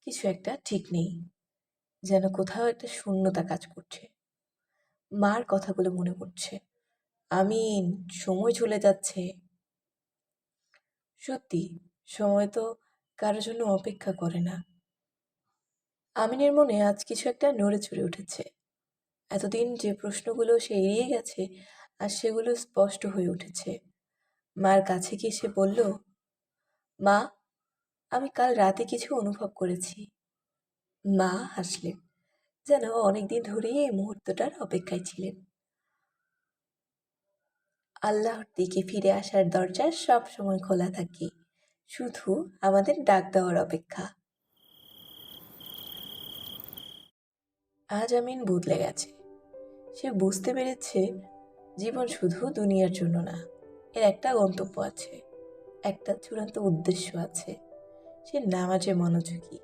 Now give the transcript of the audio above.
কিছু একটা ঠিক নেই, যেন কোথাও একটা শূন্যতা কাজ করছে। মার কথাগুলো মনে পড়ছে। আমিন, সময় চলে যাচ্ছে। সত্যি, সময় তো কারো জন্য অপেক্ষা করে না। আমিনের মনে আজ কিছু একটা নড়ে চড়ে উঠেছে। এতদিন যে প্রশ্নগুলো সে এড়িয়ে গেছে, আজ সেগুলো স্পষ্ট হয়ে উঠেছে। মার কাছে গিয়ে সে বলল, মা, আমি কাল রাতে কিছু অনুভব করেছি। মা হাসলেন, যেন অনেকদিন ধরেই এই মুহূর্তটার অপেক্ষায় ছিলেন। আল্লাহর দিকে ফিরে আসার দরজা সব সময় খোলা থাকে, শুধু আমাদের ডাক দেওয়ার অপেক্ষা। আজ আমিন বদলে গেছে। সে বুঝতে পেরেছে জীবন শুধু দুনিয়ার জন্য না, এর একটা গন্তব্য আছে, একটা চূড়ান্ত উদ্দেশ্য আছে। সে নামাজে মনোযোগী,